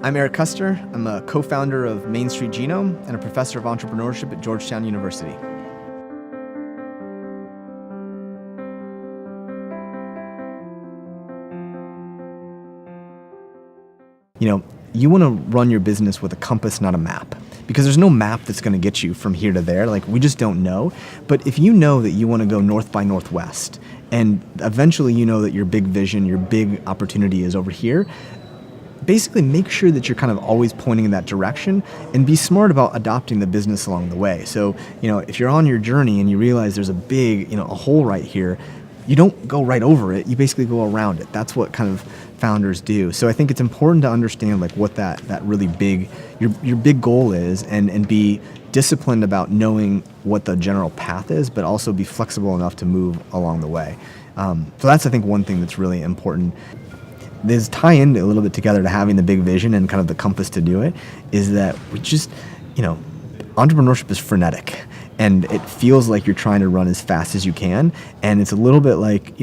I'm Eric Koester. I'm a co-founder of Main Street Genome and a professor of entrepreneurship at Georgetown University. You want to run your business with a compass, not a map, because there's no map that's going to get you from here to there. We just don't know. But if you know that you want to go north by northwest, and eventually you know that your big vision, your big opportunity is over here, basically make sure that you're kind of always pointing in that direction and be smart about adopting the business along the way. So, if you're on your journey and you realize there's a big, a hole right here, you don't go right over it. You basically go around it. That's what kind of founders do. So I think it's important to understand what that really big, your big goal is, and be disciplined about knowing what the general path is, but also be flexible enough to move along the way. So that's, I think, one thing that's really important. There's tie in a little bit together to having the big vision and kind of the compass to do it, is that we just, entrepreneurship is frenetic. And it feels like you're trying to run as fast as you can. And it's a little bit like,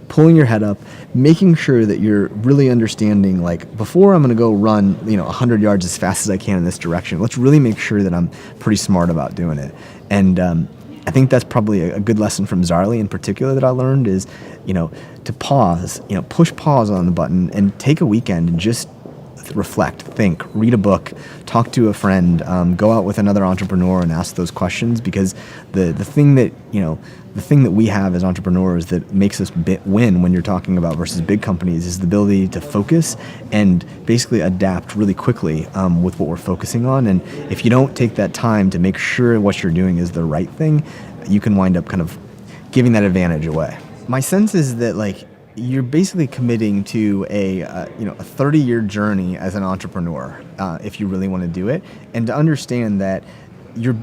pulling your head up, making sure that you're really understanding, before I'm going to go run, 100 yards as fast as I can in this direction, let's really make sure that I'm pretty smart about doing it. And I think that's probably a good lesson from Zaarly in particular that I learned is, to pause, push pause on the button and take a weekend and just reflect, think, read a book, talk to a friend, go out with another entrepreneur and ask those questions, because the thing that we have as entrepreneurs that makes us win when you're talking about versus big companies is the ability to focus and basically adapt really quickly with what we're focusing on. And if you don't take that time to make sure what you're doing is the right thing, you can wind up kind of giving that advantage away. My sense is that you're basically committing to a 30-year journey as an entrepreneur if you really want to do it, and to understand that you're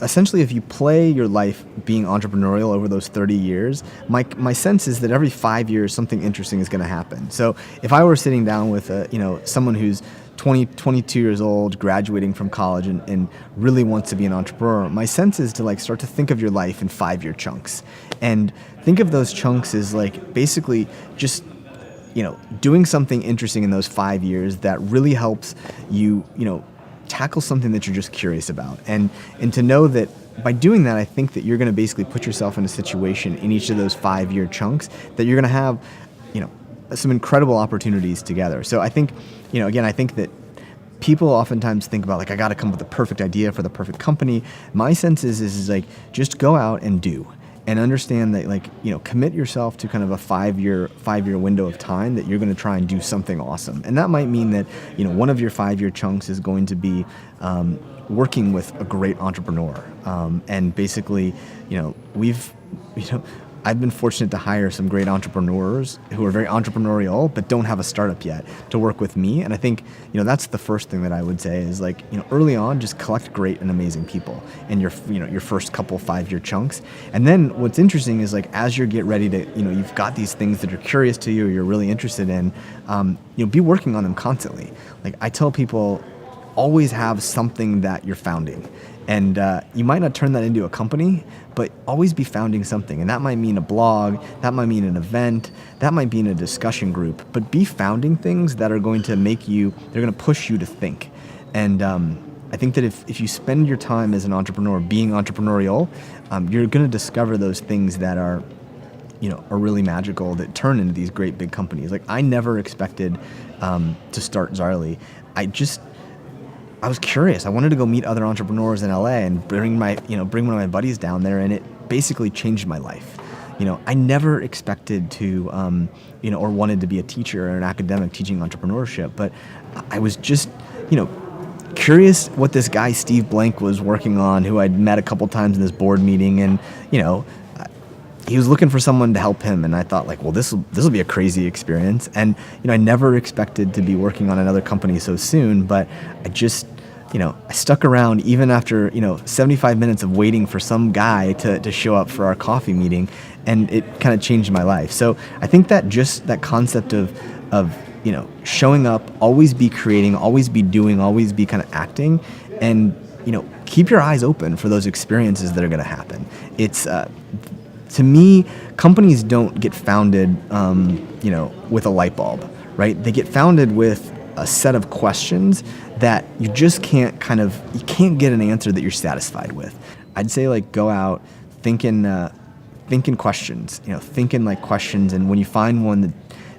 essentially, if you play your life being entrepreneurial over those 30 years, my sense is that every 5 years something interesting is going to happen. So if I were sitting down with someone who's 22 years old, graduating from college and really wants to be an entrepreneur, my sense is to start to think of your life in 5-year chunks, and think of those chunks as basically just doing something interesting in those 5 years that really helps you tackle something that you're just curious about, and to know that by doing that, I think that you're going to basically put yourself in a situation in each of those 5-year chunks that you're going to have some incredible opportunities together. So I think, again, I think that people oftentimes think about I got to come up with the perfect idea for the perfect company. My sense is just go out and do, and understand that commit yourself to kind of a 5-year window of time that you're going to try and do something awesome. And that might mean that one of your 5-year chunks is going to be working with a great entrepreneur, and basically I've been fortunate to hire some great entrepreneurs who are very entrepreneurial but don't have a startup yet to work with me. And I think, that's the first thing that I would say is early on, just collect great and amazing people in your first couple 5-year chunks. And then what's interesting is as you get ready to, you've got these things that are curious to you or you're really interested in, be working on them constantly. I tell people, always have something that you're founding. And you might not turn that into a company, but always be founding something. And that might mean a blog, that might mean an event, that might be in a discussion group. But be founding things that are going to they're going to push you to think. And I think that if you spend your time as an entrepreneur being entrepreneurial, you're going to discover those things that are really magical, that turn into these great big companies. I never expected to start Zaarly. I was curious. I wanted to go meet other entrepreneurs in LA and bring one of my buddies down there, and it basically changed my life. I never expected to, or wanted to be a teacher or an academic teaching entrepreneurship, but I was just, curious what this guy Steve Blank was working on, who I'd met a couple times in this board meeting, and he was looking for someone to help him, and I thought well, this will be a crazy experience. And I never expected to be working on another company so soon, but I just I stuck around even after 75 minutes of waiting for some guy to show up for our coffee meeting, and it kind of changed my life. So I think that just that concept of showing up, always be creating, always be doing, always be kind of acting, and keep your eyes open for those experiences that are going to happen. It's to me, companies don't get founded, with a light bulb, right? They get founded with a set of questions that you just can't get an answer that you're satisfied with. I'd say like go out thinking questions, thinking like questions, and when you find one that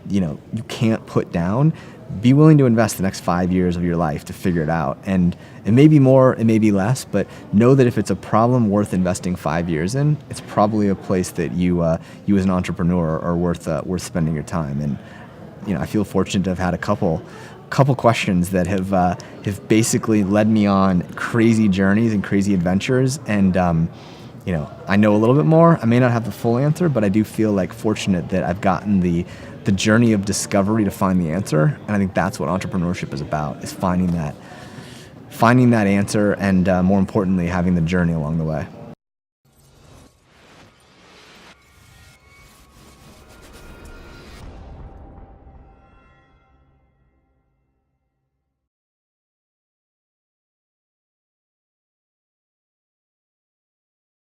you can't put down, be willing to invest the next 5 years of your life to figure it out. And it may be more, it may be less, but know that if it's a problem worth investing 5 years in, it's probably a place that you as an entrepreneur are worth spending your time. And I feel fortunate to have had a couple questions that have basically led me on crazy journeys and crazy adventures. And I know a little bit more. I may not have the full answer, but I do feel like fortunate that I've gotten the journey of discovery to find the answer. And I think that's what entrepreneurship is about, is finding that answer, and more importantly, having the journey along the way.